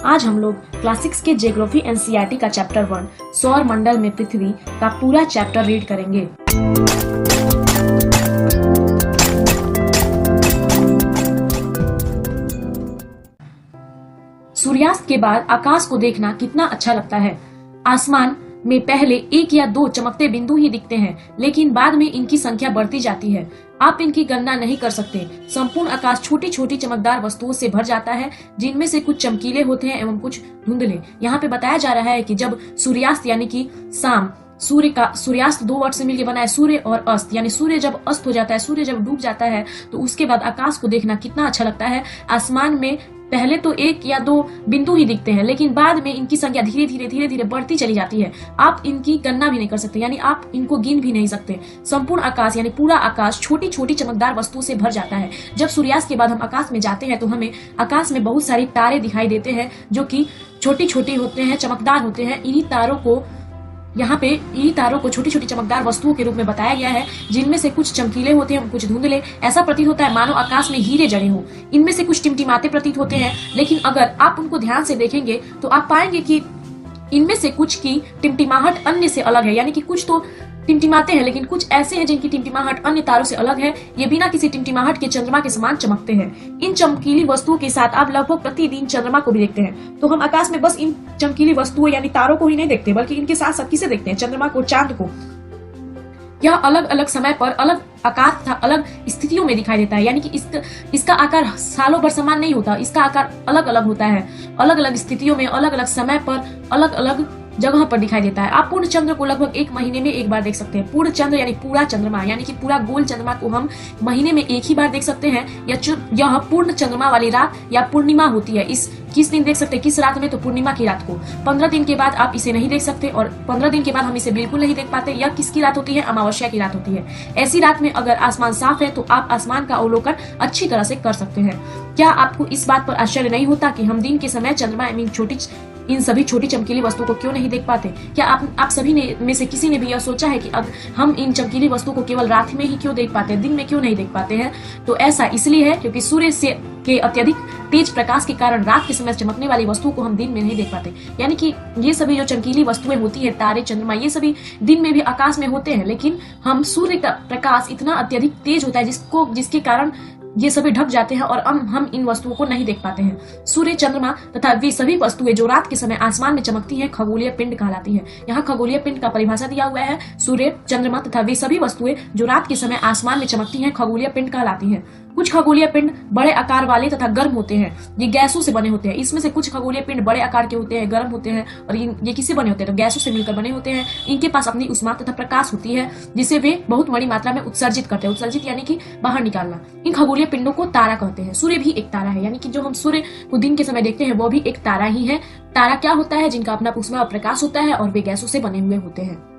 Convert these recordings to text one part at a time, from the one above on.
आज हम लोग क्लास 6 के ज्योग्राफी एनसीईआरटी का चैप्टर 1 सौर मंडल में पृथ्वी का पूरा चैप्टर रीड करेंगे। सूर्यास्त के बाद आकाश को देखना कितना अच्छा लगता है। आसमान में पहले एक या दो चमकते बिंदु ही दिखते हैं, लेकिन बाद में इनकी संख्या बढ़ती जाती है। आप इनकी गणना नहीं कर सकते। संपूर्ण आकाश छोटी छोटी चमकदार वस्तुओं से भर जाता है, जिनमें से कुछ चमकीले होते हैं एवं कुछ धुंधले। यहाँ पे बताया जा रहा है कि जब सूर्यास्त यानी कि शाम, सूर्यास्त दो वर्ड से मिलकर बना है, सूर्य और अस्त, यानी सूर्य जब अस्त हो जाता है, सूर्य जब डूब जाता है, तो उसके बाद आकाश को देखना कितना अच्छा लगता है। आसमान में पहले तो एक या दो बिंदु ही दिखते हैं, लेकिन बाद में इनकी संख्या धीरे धीरे बढ़ती चली जाती है। आप इनकी गणना भी नहीं कर सकते, यानी आप इनको गिन भी नहीं सकते। संपूर्ण आकाश यानी पूरा आकाश छोटी छोटी चमकदार वस्तुओं से भर जाता है। जब सूर्यास्त के बाद हम आकाश में जाते हैं तो हमें आकाश में बहुत सारी तारे दिखाई देते हैं, जो कि छोटी छोटी होते हैं, चमकदार होते हैं। इन्हीं तारों को छोटी छोटी चमकदार वस्तुओं के रूप में बताया गया है, जिनमें से कुछ चमकीले होते हैं, कुछ धुंधले। ऐसा प्रतीत होता है मानो आकाश में हीरे जड़े हों। इनमें से कुछ टिमटिमाते प्रतीत होते हैं, लेकिन अगर आप उनको ध्यान से देखेंगे तो आप पाएंगे कि इनमें से कुछ की टिमटिमाहट अन्य से अलग है। यानी कि कुछ तो टिमटिमाते हैं, लेकिन कुछ ऐसे हैं जिनकी टिमटिमाहट अन्य तारों से अलग है। ये बिना किसी टिमटिमाहट के चंद्रमा के समान चमकते हैं। इन चमकीली वस्तुओं के साथ आप लगभग प्रतिदिन चंद्रमा को भी देखते हैं। तो हम आकाश में बस इन चमकीली वस्तुओं यानी तारों को ही नहीं देखते, बल्कि इनके साथ साथ किसे देखते हैं? चंद्रमा को, चांद को। यह अलग अलग समय पर अलग आकार तथा अलग स्थितियों में दिखाई देता है। यानी कि इसका आकार सालों भर समान नहीं होता, इसका आकार अलग अलग होता है। अलग अलग स्थितियों में, अलग अलग समय पर, अलग अलग जगह पर दिखाई देता है। आप पूर्ण चंद्र को लगभग एक महीने में एक बार देख सकते हैं। पूर्ण चंद्र यानी पूरा चंद्रमा, यानी कि पूरा गोल चंद्रमा को हम महीने में एक ही बार देख सकते हैं। यह पूर्ण चंद्रमा वाली रात या पूर्णिमा होती है। इस किस दिन देख सकते हैं? किस रात में? तो पूर्णिमा की रात को। 15 दिन के बाद आप इसे नहीं देख सकते, और 15 दिन के बाद हम इसे बिल्कुल नहीं देख पाते। यह किसकी रात होती है? अमावस्या की रात होती है। ऐसी रात में अगर आसमान साफ है तो आप आसमान का अवलोकन अच्छी तरह से कर सकते हैं। क्या आपको इस बात पर आश्चर्य नहीं होता कि हम दिन के समय चंद्रमा इन सभी छोटी चमकीली वस्तुओं को क्यों नहीं देख पाते? क्या आप सभी में से किसी ने भी यह सोचा है कि अब हम इन चमकीली वस्तुओं को केवल रात में ही क्यों देख पाते हैं, दिन में क्यों नहीं देख पाते हैं? तो ऐसा इसलिए है क्योंकि सूर्य के अत्यधिक तेज प्रकाश के कारण रात के समय चमकने वाली वस्तुओं को हम दिन में नहीं देख पाते। यानी कि ये सभी जो चमकीली वस्तुएं होती है, तारे, चंद्रमा, ये सभी दिन में भी आकाश में होते हैं, लेकिन हम सूर्य का प्रकाश इतना अत्यधिक तेज होता है जिसके कारण ये सभी ढक जाते हैं और हम इन वस्तुओं को नहीं देख पाते हैं। सूर्य, चंद्रमा तथा वे सभी वस्तुएं जो रात के समय आसमान में चमकती हैं, खगोलीय पिंड कहलाती हैं। यहाँ खगोलीय पिंड का परिभाषा दिया हुआ है। सूर्य, चंद्रमा तथा वे सभी वस्तुएं जो रात के समय आसमान में चमकती हैं, खगोलीय पिंड कहलाती हैं। कुछ खगोलीय पिंड बड़े आकार वाले तथा गर्म होते हैं। ये गैसों से बने होते हैं। इसमें से कुछ खगोलीय पिंड बड़े आकार के होते हैं, गर्म होते हैं, और ये किससे बने होते हैं? तो गैसों से मिलकर बने होते हैं। इनके पास अपनी उष्मा तथा प्रकाश होती है, जिसे वे बहुत बड़ी मात्रा में उत्सर्जित करते हैं। उत्सर्जित यानी कि बाहर निकालना। इन खगोलीय पिंडों को तारा कहते हैं। सूर्य भी एक तारा है, यानी कि जो हम सूर्य को दिन के समय देखते हैं वो भी एक तारा ही है। तारा क्या होता है? जिनका अपना उष्मा और प्रकाश होता है, और वे गैसों से बने हुए होते हैं।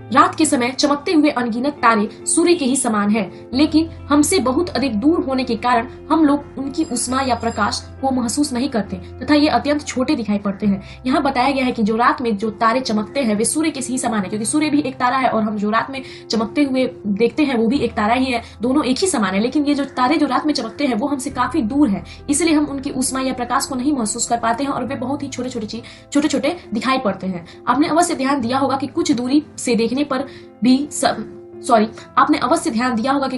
रात के समय चमकते हुए अनगिनत तारे सूर्य के ही समान हैं, लेकिन हमसे बहुत अधिक दूर होने के कारण हम लोग उनकी उष्मा या प्रकाश को महसूस नहीं करते तथा ये अत्यंत छोटे दिखाई पड़ते हैं। यहाँ बताया गया है कि जो रात में जो तारे चमकते हैं वे सूर्य के ही समान है, क्योंकि सूर्य भी एक तारा है और हम जो रात में चमकते हुए देखते हैं वो भी एक तारा ही है। दोनों एक ही समान है, लेकिन ये जो तारे जो रात में चमकते हैं वो हमसे काफी दूर है, इसलिए हम उनकी उष्मा या प्रकाश को नहीं महसूस कर पाते हैं, और वे बहुत ही छोटे छोटे दिखाई पड़ते हैं। आपने अवश्य ध्यान दिया होगा कि कुछ दूरी से देखने पर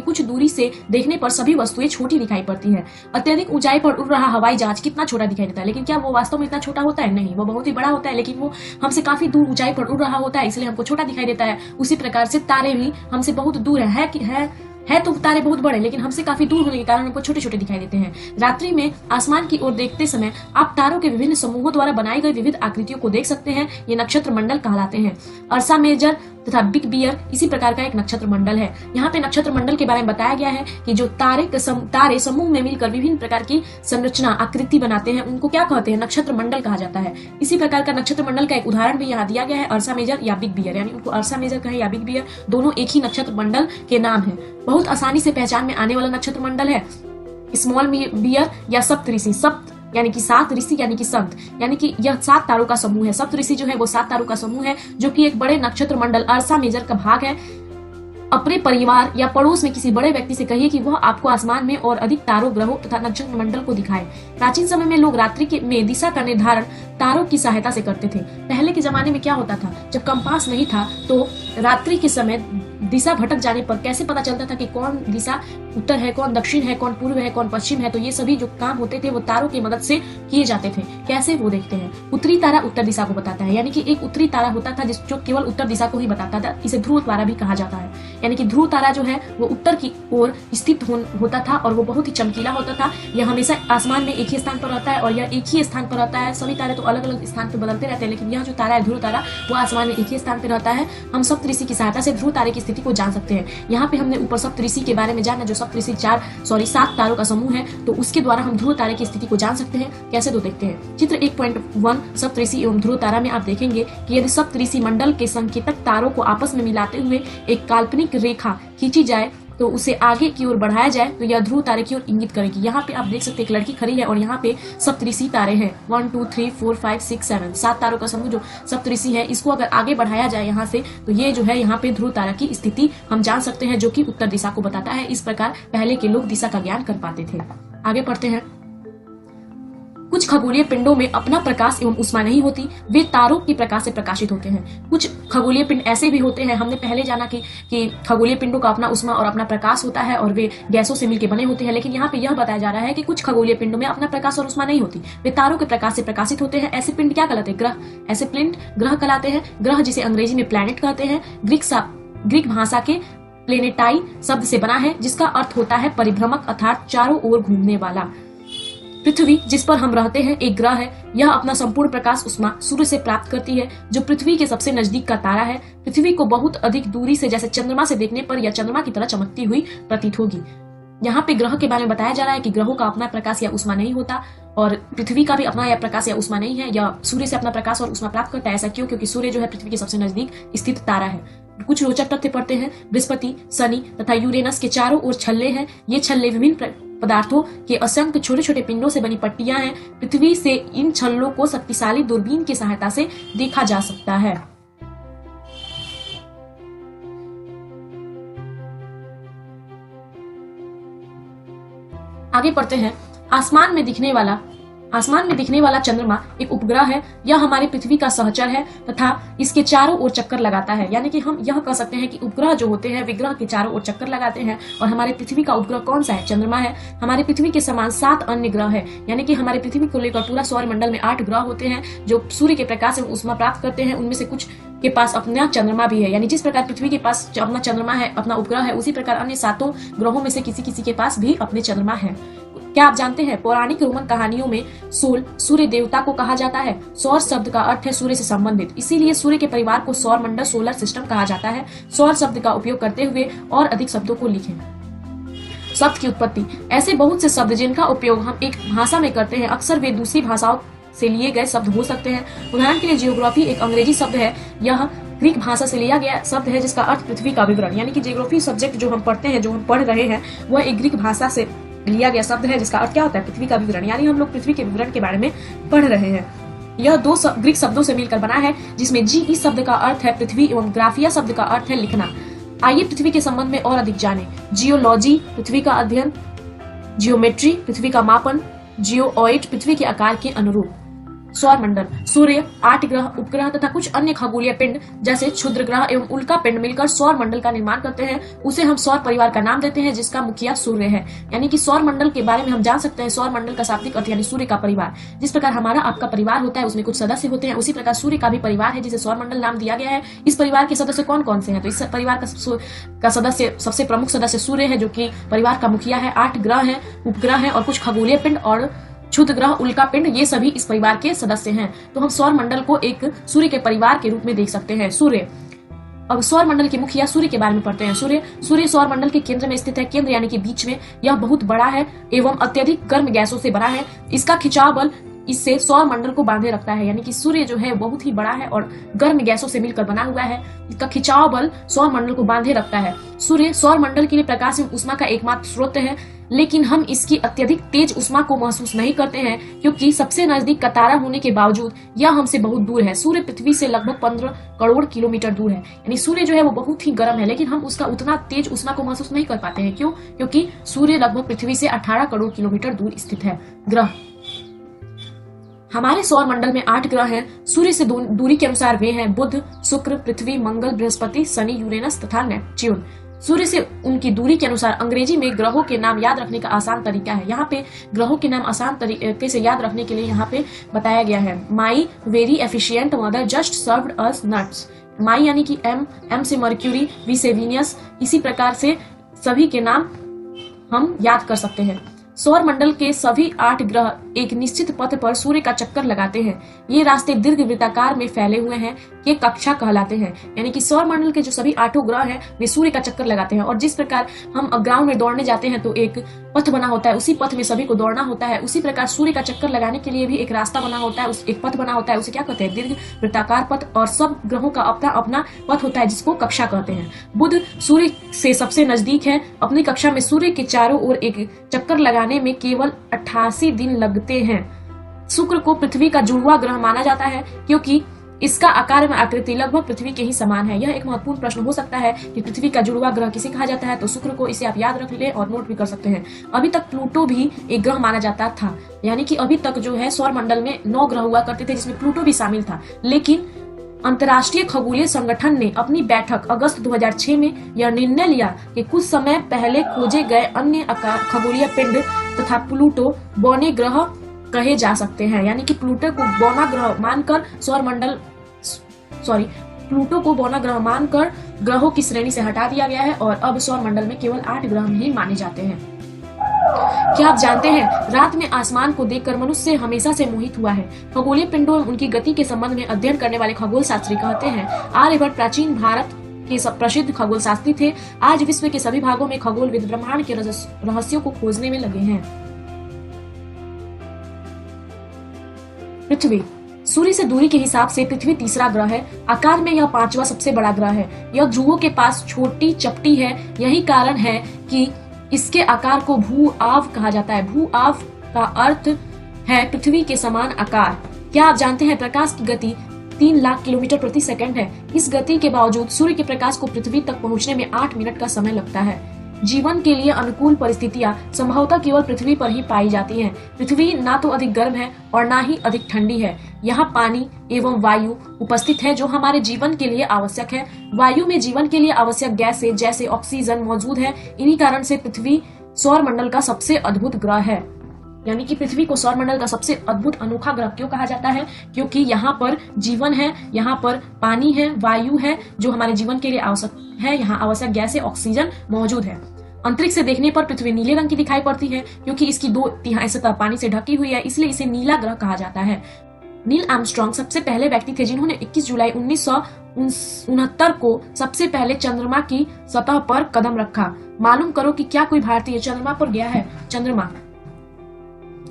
कुछ दूरी से देखने पर सभी वस्तुएं छोटी दिखाई पड़ती हैं। अत्यधिक ऊंचाई पर उड़ रहा हवाई जहाज कितना छोटा दिखाई देता है, लेकिन क्या वो वास्तव में इतना छोटा होता है? नहीं, वो बहुत ही बड़ा होता है, लेकिन वो हमसे काफी दूर ऊंचाई पर उड़ रहा होता है, इसलिए हमको छोटा दिखाई देता है। उसी प्रकार से तारे भी हमसे बहुत दूर है तो तारे बहुत बड़े, लेकिन हमसे काफी दूर होने के कारण हमको छोटे छोटे दिखाई देते हैं। रात्रि में आसमान की ओर देखते समय आप तारों के विभिन्न समूहों द्वारा बनाई गई विविध आकृतियों को देख सकते हैं। ये नक्षत्र मंडल कहलाते हैं। अर्सा मेजर तथा बिग बियर इसी प्रकार का एक नक्षत्र मंडल है। यहाँ पे नक्षत्र मंडल के बारे में बताया गया है कि जो तारे समूह में मिलकर विभिन्न प्रकार की संरचना, आकृति बनाते हैं, उनको क्या कहते हैं? नक्षत्र मंडल कहा जाता है। इसी प्रकार का नक्षत्र मंडल का एक उदाहरण भी यहाँ दिया गया है, अर्सा मेजर या बिग बियर, यानी उनको अर्सा मेजर कहे या बिग बियर, दोनों एक ही नक्षत्र मंडल के नाम है। बहुत आसानी से पहचान में आने वाला नक्षत्र मंडल है स्मॉल बियर या सप्तऋषि। सप्त यानी कि 7 ऋषि यानी कि संत, यानी कि यह 7 तारों का समूह है। सप्त ऋषि जो है वो 7 तारों का समूह है, जो कि एक बड़े नक्षत्र मंडल अर्सा मेजर का भाग है। अपने परिवार या पड़ोस में किसी बड़े व्यक्ति से कहिए कि वह आपको आसमान में और अधिक तारों, ग्रहों तथा नक्षत्र मंडल को दिखाए। प्राचीन समय में लोग रात्रि में दिशा का निर्धारण तारों की सहायता से करते थे। पहले के जमाने में क्या होता था, जब कंपास नहीं था तो रात्रि के समय दिशा भटक जाने पर कैसे पता चलता था कि कौन दिशा उत्तर है, कौन दक्षिण है, कौन पूर्व है, कौन पश्चिम है। तो ये सभी जो काम होते थे वो तारों की मदद से किए जाते थे। कैसे, वो देखते हैं। उत्तरी तारा उत्तर दिशा को बताता है, यानी कि एक उत्तरी तारा होता था जो केवल उत्तर दिशा को ही बताता था। इसे ध्रुव तारा भी कहा जाता है, यानी कि ध्रुव तारा जो है वो उत्तर की ओर स्थित होता था और वो बहुत ही चमकीला होता था। यह हमेशा आसमान में एक ही स्थान पर रहता है और यह एक ही स्थान पर रहता है। सभी तारे तो अलग अलग स्थान पर बदलते रहते हैं, लेकिन यह जो तारा है ध्रुव तारा, वो आसमान में एक ही स्थान पर रहता है। हम सप्तऋषि की सहायता से ध्रुव तारे की स्थिति को जान सकते हैं। यहाँ पे हमने ऊपर सप्तऋषि के बारे में जाना, जो सप्तऋषि 7 तारों का समूह है, तो उसके द्वारा हम ध्रुव तारे की स्थिति को जान सकते हैं। कैसे, तो देखते हैं। चित्र 1.1 सप्तऋषि एवं ध्रुव तारा में आप देखेंगे कि यदि सप्तऋषि मंडल के संकेतक तारों को आपस में मिलाते हुए एक काल्पनिक रेखा खींची जाए तो उसे आगे की ओर बढ़ाया जाए तो यह ध्रुव तारे की ओर इंगित करेगी। यहाँ पे आप देख सकते हैं एक लड़की खड़ी है और यहाँ पे सप्तऋषि तारे हैं। 1 2 3 4 5 6 7 तारों का समूह जो सप्तऋषि है, इसको अगर आगे बढ़ाया जाए यहाँ से तो ये जो है यहाँ पे ध्रुव तारा की स्थिति हम जान सकते हैं, जो कि उत्तर दिशा को बताता है। इस प्रकार पहले के लोग दिशा का ज्ञान कर पाते थे। आगे पढ़ते हैं। कुछ खगोलीय पिंडों में अपना प्रकाश एवं उष्मा नहीं होती, वे तारों के प्रकाश से प्रकाशित होते हैं। कुछ खगोलीय पिंड ऐसे भी होते हैं, हमने पहले जाना कि खगोलीय पिंडों का अपना उष्मा और अपना प्रकाश होता है और वे गैसों से मिलकर बने होते हैं, लेकिन यहाँ पे यह बताया जा रहा है कि कुछ खगोलीय पिंडों में अपना प्रकाश और उष्मा नहीं होती, वे तारों के प्रकाश से प्रकाशित होते हैं। ऐसे पिंड क्या कहलाते हैं? ग्रह। ऐसे पिंड ग्रह कहलाते हैं। ग्रह जिसे अंग्रेजी में प्लैनेट कहते हैं, ग्रीक भाषा के प्लेनेटाई शब्द से बना है, जिसका अर्थ होता है परिभ्रमक अर्थात चारों ओर घूमने वाला। पृथ्वी जिस पर हम रहते हैं एक ग्रह है। यह अपना संपूर्ण प्रकाश उष्मा सूर्य से प्राप्त करती है, जो पृथ्वी के सबसे नजदीक का तारा है। पृथ्वी को बहुत अधिक दूरी से जैसे चंद्रमा से देखने पर यह चंद्रमा की तरह चमकती हुई प्रतीत होगी। यहाँ पे ग्रह के बारे में बताया जा रहा है कि ग्रहों का अपना प्रकाश या उष्मा नहीं होता और पृथ्वी का भी अपना या प्रकाश या उष्मा नहीं है। यह सूर्य से अपना प्रकाश और उष्मा प्राप्त करता है। ऐसा क्यों? क्योंकि सूर्य जो है पृथ्वी के सबसे नजदीक स्थित तारा है। कुछ रोचक तथ्य पढ़ते हैं। बृहस्पति, शनि तथा यूरेनस के चारों ओर छल्ले हैं। ये छल्ले विभिन्न पदार्थों के असंख्य छोटे छोटे पिंडों से बनी पट्टियां हैं। पृथ्वी से इन छल्लों को शक्तिशाली दूरबीन की सहायता से देखा जा सकता है। आगे पढ़ते हैं। आसमान में दिखने वाला चंद्रमा एक उपग्रह है। यह हमारी पृथ्वी का सहचर है तथा इसके चारों ओर चक्कर लगाता है, यानी कि हम यह कह सकते हैं कि उपग्रह जो होते हैं वे ग्रह के चारों ओर चक्कर लगाते हैं। और हमारे पृथ्वी का उपग्रह कौन सा है? चंद्रमा है। हमारे पृथ्वी के समान 7 अन्य ग्रह है, यानी कि हमारे पृथ्वी को लेकर पूरा सौर मंडल में 8 ग्रह होते हैं जो सूर्य के प्रकाश से उष्मा प्राप्त करते हैं। उनमें से कुछ के पास अपना चंद्रमा भी है, यानी जिस प्रकार पृथ्वी के पास अपना चंद्रमा है, अपना उपग्रह है, उसी प्रकार अन्य 7 ग्रहों में से किसी के पास भी अपने चंद्रमा है। क्या आप जानते हैं पौराणिक रोमन कहानियों में सोल सूर्य देवता को कहा जाता है। सौर शब्द का अर्थ है सूर्य से संबंधित, इसीलिए सूर्य के परिवार को सौर मंडल सोलर सिस्टम कहा जाता है। सौर शब्द का उपयोग करते हुए और अधिक शब्दों को लिखें। शब्द की उत्पत्ति। ऐसे बहुत से शब्द जिनका उपयोग हम एक भाषा में करते हैं, अक्सर वे दूसरी भाषाओं से लिए गए शब्द हो सकते हैं। उदाहरण के लिए जियोग्राफी एक अंग्रेजी शब्द है। यह ग्रीक भाषा से लिया गया शब्द है जिसका अर्थ पृथ्वी का विवरण, यानी कि जियोग्राफी सब्जेक्ट जो हम पढ़ते हैं, जो हम पढ़ रहे हैं, वह एक ग्रीक भाषा से लिया गया शब्द है जिसका अर्थ क्या होता है? पृथ्वी का विवरण, यानी हम लोग पृथ्वी के विवरण के बारे में पढ़ रहे हैं। यह 2 ग्रीक शब्दों से मिलकर बना है, जिसमें जी इस शब्द का अर्थ है पृथ्वी एवं ग्राफिया शब्द का अर्थ है लिखना। आइए पृथ्वी के संबंध में और अधिक जानें। जियोलॉजी पृथ्वी का अध्ययन, जियोमेट्री पृथ्वी का मापन, जियोइड पृथ्वी के आकार के अनुरूप। सौर मंडल। सूर्य, 8 ग्रह, उपग्रह तथा कुछ अन्य खगोलीय पिंड जैसे क्षुद्र ग्रह एवं उल्का पिंड मिलकर सौर मंडल का निर्माण करते हैं। उसे हम सौर परिवार का नाम देते हैं, जिसका मुखिया सूर्य है। यानी कि सौर मंडल के बारे में हम जान सकते हैं सौर मंडल का शाब्दिक अर्थ यानी सूर्य का परिवार। जिस प्रकार हमारा आपका परिवार होता है, उसमें कुछ सदस्य होते हैं, उसी प्रकार सूर्य का भी परिवार है जिसे सौर मंडल नाम दिया गया है। इस परिवार के सदस्य कौन कौन से हैं? तो इस परिवार का सदस्य, सबसे प्रमुख सदस्य सूर्य है, जो कि परिवार का मुखिया है। 8 ग्रह है, उपग्रह है और कुछ खगोलीय पिंड और क्षुद्र ग्रह, उल्का पिंड, ये सभी इस परिवार के सदस्य हैं। तो हम सौर मंडल को एक सूर्य के परिवार के रूप में देख सकते हैं। सूर्य। अब सौर मंडल के मुखिया सूर्य के बारे में पढ़ते हैं। सूर्य सौर मंडल के केंद्र में स्थित है। केंद्र यानी कि बीच में। यह बहुत बड़ा है एवं अत्यधिक गर्म गैसों से बना है। इसका खिंचाव बल इससे सौर मंडल को बांधे रखता है, यानी कि सूर्य जो है बहुत ही बड़ा है और गर्म गैसों से मिलकर बना हुआ है। इसका खिंचाव बल सौर मंडल को बांधे रखता है। सूर्य सौर मंडल के लिए प्रकाश एवं उष्मा का एकमात्र स्रोत है। लेकिन हम इसकी अत्यधिक तेज उष्मा को महसूस नहीं करते हैं क्योंकि सबसे नजदीक का तारा होने के बावजूद यह हमसे बहुत दूर है। सूर्य पृथ्वी से लगभग 15 करोड़ किलोमीटर दूर है, यानी सूर्य जो है वो बहुत ही गर्म है, लेकिन हम उसका उतना तेज उष्मा को महसूस नहीं कर पाते हैं। क्यों? क्योंकि सूर्य लगभग पृथ्वी से 18 करोड़ किलोमीटर दूर स्थित है। ग्रह, हमारे सौर मंडल में 8 ग्रह हैं। सूर्य से दूरी के अनुसार वे हैं बुध, शुक्र, पृथ्वी, मंगल, बृहस्पति, शनि, यूरेनस तथा नेपच्यून। सूर्य से उनकी दूरी के अनुसार अंग्रेजी में ग्रहों के नाम याद रखने का आसान तरीका है। यहाँ पे ग्रहों के नाम आसान तरीके से याद रखने के लिए यहाँ पे बताया गया है। My very efficient mother just served us nuts. My यानी कि एम से मर्क्यूरी, वी से वीनस, इसी प्रकार से सभी के नाम हम याद कर सकते हैं। सौर मंडल के सभी 8 ग्रह एक निश्चित पथ पर सूर्य का चक्कर लगाते हैं। ये रास्ते दीर्घ वृत्ताकार में फैले हुए हैं, ये कक्षा कहलाते हैं। यानी कि सौर मंडल के जो सभी 8 ग्रह हैं वे सूर्य का चक्कर लगाते हैं। और जिस प्रकार हम ग्राउंड में दौड़ने जाते हैं तो एक पथ बना होता है, उसी पथ में सभी को दौड़ना होता है, उसी प्रकार सूर्य का चक्कर लगाने के लिए भी एक रास्ता बना होता है, एक पथ बना होता है, उसे क्या कहते हैं? दीर्घ वृत्ताकार पथ। और सब ग्रहों का अपना अपना पथ होता है जिसको कक्षा कहते हैं। बुध सूर्य से सबसे नजदीक है। अपनी कक्षा में सूर्य के चारों ओर एक चक्कर लगाने में केवल 88 दिन लगते हैं। शुक्र को पृथ्वी का जुड़वा ग्रह माना जाता है क्योंकि इसका आकार में आकृति लगभग पृथ्वी के ही समान है। यह एक महत्वपूर्ण प्रश्न हो सकता है कि पृथ्वी का जुड़वा ग्रह किसे कहा जाता है, तो शुक्र को। इसे आप याद रख ले और नोट भी कर सकते हैं। अभी तक प्लूटो भी एक ग्रह माना जाता था, यानी कि अभी तक जो है सौर मंडल में 9 ग्रह हुआ करते थे जिसमें प्लूटो भी शामिल था। लेकिन अंतर्राष्ट्रीय खगोलीय संगठन ने अपनी बैठक अगस्त 2006 में यह निर्णय लिया कि कुछ समय पहले खोजे गए अन्य खगोलीय पिंड तथा प्लूटो बौने ग्रह कहे जा सकते हैं। यानी कि प्लूटो को बौना ग्रह मानकर प्लूटो को बौना ग्रह मानकर ग्रहों की श्रेणी से हटा दिया गया है और अब सौर मंडल में केवल 8 ग्रह ही माने जाते हैं। क्या आप जानते हैं, रात में आसमान को देखकर मनुष्य हमेशा से मोहित हुआ है। खगोलीय पिंडों और उनकी गति के संबंध में अध्ययन करने वाले खगोल शास्त्री कहते हैं, आर्यभट्ट प्राचीन भारत के प्रसिद्ध खगोल शास्त्री थे। आज विश्व के सभी भागों में खगोलविद ब्रह्मांड के रहस्यों को खोजने में लगे हैं। पृथ्वी, सूर्य से दूरी के हिसाब से पृथ्वी तीसरा ग्रह है। आकार में यह 5वां सबसे बड़ा ग्रह है। यह ध्रुवों के पास छोटी चपटी है। यही कारण है कि इसके आकार को भू-आव कहा जाता है। भू-आव का अर्थ है पृथ्वी के समान आकार। क्या आप जानते हैं, प्रकाश की गति 3 लाख किलोमीटर प्रति सेकंड है। इस गति के बावजूद सूर्य के प्रकाश को पृथ्वी तक पहुंचने में 8 मिनट का समय लगता है। जीवन के लिए अनुकूल परिस्थितियां संभवतः केवल पृथ्वी पर ही पाई जाती हैं। पृथ्वी ना तो अधिक गर्म है और ना ही अधिक ठंडी है। यहाँ पानी एवं वायु उपस्थित है जो हमारे जीवन के लिए आवश्यक है। वायु में जीवन के लिए आवश्यक गैसें जैसे ऑक्सीजन मौजूद है। इन्हीं कारण से पृथ्वी सौर मंडल का सबसे अद्भुत ग्रह है। यानी कि पृथ्वी को सौर मंडल का सबसे अद्भुत अनोखा ग्रह क्यों कहा जाता है? क्योंकि यहाँ पर जीवन है, यहाँ पर पानी है, वायु है जो हमारे जीवन के लिए आवश्यक है। यहाँ आवश्यक गैस ऑक्सीजन मौजूद है। अंतरिक्ष से देखने पर पृथ्वी नीले रंग की दिखाई पड़ती है क्योंकि इसकी 2/3 सतह पानी से ढकी हुई है, इसलिए इसे नीला ग्रह कहा जाता है। नील आर्मस्ट्रांग सबसे पहले व्यक्ति थे जिन्होंने 21 जुलाई 1969 को सबसे पहले चंद्रमा की सतह पर कदम रखा। मालूम करो कि क्या कोई भारतीय चंद्रमा पर गया है? चंद्रमा,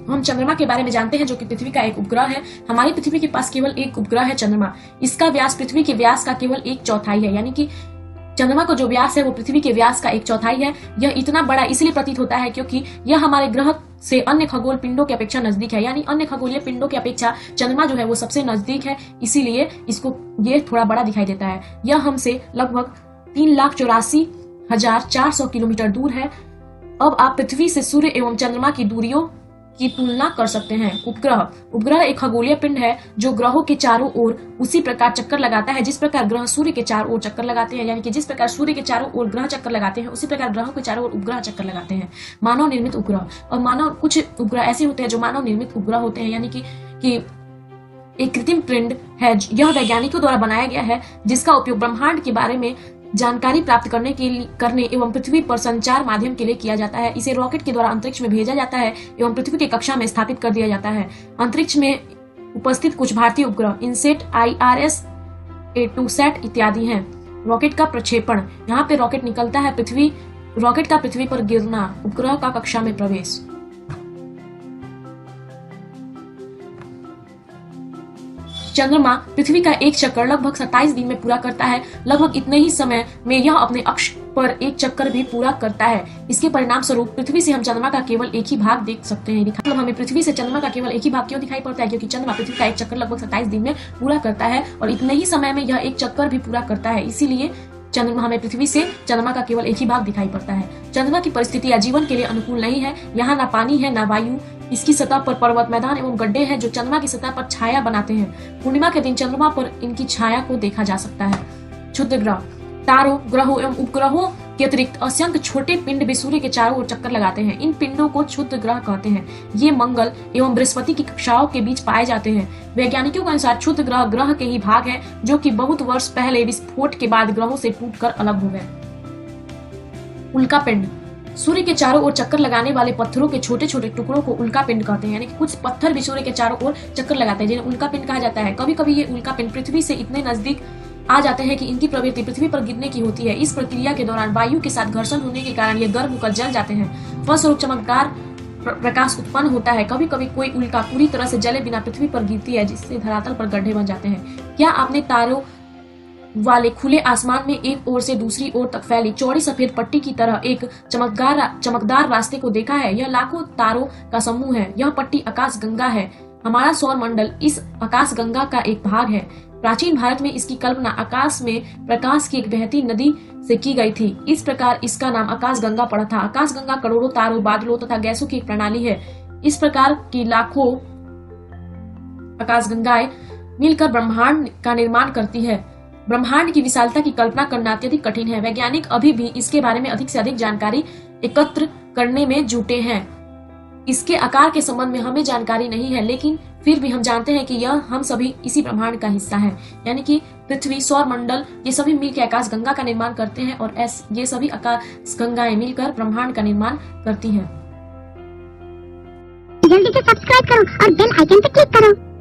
हम चंद्रमा के बारे में जानते हैं जो कि पृथ्वी का एक उपग्रह है। हमारी पृथ्वी के पास केवल एक उपग्रह है चंद्रमा। इसका व्यास पृथ्वी के व्यास का केवल 1/4 है। यानी कि चंद्रमा का जो व्यास है वो पृथ्वी के व्यास का 1/4 है। यह इतना बड़ा इसलिए प्रतीत होता है क्योंकि यह हमारे ग्रह से अन्य खगोल पिंडों की अपेक्षा नजदीक है। यानी अन्य खगोलीय पिंडों की अपेक्षा चंद्रमा जो है वो सबसे नजदीक है, इसीलिए इसको ये थोड़ा बड़ा दिखाई देता है। यह हमसे लगभग 3,84,400 किलोमीटर दूर है। अब आप पृथ्वी से सूर्य एवं चंद्रमा की दूरियों की तुलना कर सकते हैं। उपग्रह एक खगोलीय पिंड है जो ग्रहों के चारों ओर उसी प्रकार चक्कर लगाता है जिस प्रकार ग्रह सूर्य के चारों ओर चक्कर लगाते हैं। यानी कि जिस प्रकार सूर्य के चारों ओर ग्रह चक्कर लगाते हैं उसी प्रकार ग्रहों के चारों ओर उपग्रह चक्कर लगाते हैं। मानव निर्मित उपग्रह, और कुछ उपग्रह ऐसे होते हैं जो मानव निर्मित उपग्रह होते हैं। यानी कि एक कृत्रिम पिंड है। यह वैज्ञानिकों द्वारा बनाया गया है जिसका उपयोग ब्रह्मांड के बारे में जानकारी प्राप्त करने एवं पृथ्वी पर संचार माध्यम के लिए किया जाता है। इसे रॉकेट के द्वारा अंतरिक्ष में भेजा जाता है एवं पृथ्वी की कक्षा में स्थापित कर दिया जाता है। अंतरिक्ष में उपस्थित कुछ भारतीय उपग्रह इनसेट, IRS, A2SAT इत्यादि हैं। रॉकेट का प्रक्षेपण, यहाँ पे रॉकेट निकलता है। रॉकेट का पृथ्वी पर गिरना, उपग्रह का कक्षा में प्रवेश। चंद्रमा पृथ्वी का एक चक्कर लगभग 27 दिन में पूरा करता है। लगभग इतने ही समय में यह अपने अक्ष पर एक चक्कर भी पूरा करता है। इसके परिणाम स्वरूप पृथ्वी से हम चंद्रमा का केवल एक ही भाग देख सकते हैं। मतलब हमें पृथ्वी से चंद्रमा का केवल एक ही भाग क्यों दिखाई पड़ता है? क्योंकि चंद्रमा पृथ्वी का एक चक्कर लगभग 27 दिन में पूरा करता है और इतने ही समय में यह एक चक्कर भी पूरा करता है। इसीलिए चंद्रमा हमें पृथ्वी से चंद्रमा का केवल एक ही भाग दिखाई पड़ता है। चंद्रमा की परिस्थितियां जीवन के लिए अनुकूल नहीं है। यहाँ ना पानी है ना वायु। इसकी सतह पर पर्वत, मैदान एवं गड्ढे हैं जो चंद्रमा की सतह पर छाया बनाते हैं। पूर्णिमा के दिन चंद्रमा पर इनकी छाया को देखा जा सकता है। क्षुद्र ग्रह, तारों, ग्रहों एवं उपग्रहों के अतिरिक्त असंख्य छोटे पिंड भी सूर्य के चारों ओर चक्कर लगाते हैं। इन पिंडों को क्षुद्र ग्रह कहते हैं। ये मंगल एवं बृहस्पति की कक्षाओं के बीच पाए जाते हैं। वैज्ञानिकों के अनुसार क्षुद्र ग्रह ग्रह के ही भाग हैं जो कि बहुत वर्ष पहले विस्फोट के बाद ग्रहों से टूटकर अलग हो गए। उल्का पिंड, सूर्य के चारों ओर चक्कर लगाने वाले पत्थरों के छोटे छोटे टुकड़ों को उल्का पिंड कहते हैं। यानी कि कुछ पत्थर भी सूर्य के चारों ओर चक्कर लगाते हैं जिन्हें उल्का पिंड कहा जाता है। कभी कभी ये उल्का पिंड पृथ्वी से इतने नजदीक आ जाते हैं कि इनकी प्रवृत्ति पृथ्वी पर गिरने की होती है। इस प्रक्रिया के दौरान वायु के साथ घर्षण होने के कारण ये गर्म होकर जल जाते हैं। फलस्वरूप चमकदार प्रकाश उत्पन्न होता है। कभी कभी कोई उल्का पूरी तरह से जले बिना पृथ्वी पर गिरती है जिससे धरातल पर गड्ढे बन जाते हैं। क्या आपने तारों वाले खुले आसमान में एक ओर से दूसरी ओर तक फैली चौड़ी सफेद पट्टी की तरह एक चमकदार रास्ते को देखा है? यह लाखों तारों का समूह है। यह पट्टी आकाश गंगा है। हमारा सौर मंडल इस आकाश गंगा का एक भाग है। प्राचीन भारत में इसकी कल्पना आकाश में प्रकाश की एक बहती नदी से की गई थी। इस प्रकार इसका नाम आकाश गंगा पड़ा था। आकाश गंगा करोड़ों तारों, बादलों तथा गैसों की एक प्रणाली है। इस प्रकार की लाखों आकाश गंगाएं मिलकर ब्रह्मांड का निर्माण करती है। ब्रह्मांड की विशालता की कल्पना करना अत्यधिक कठिन है। वैज्ञानिक अभी भी इसके बारे में अधिक से अधिक जानकारी एकत्र करने में जुटे हैं। इसके आकार के संबंध में हमें जानकारी नहीं है, लेकिन फिर भी हम जानते हैं कि यह हम सभी इसी ब्रह्मांड का हिस्सा है। यानी कि पृथ्वी, सौर मंडल, ये सभी मिलकर आकाश गंगा का निर्माण करते हैं और ये सभी आकाश गंगाएं मिलकर ब्रह्मांड का निर्माण करती हैं। जल्दी से सब्सक्राइब करो और बेल आइकन पे क्लिक करो।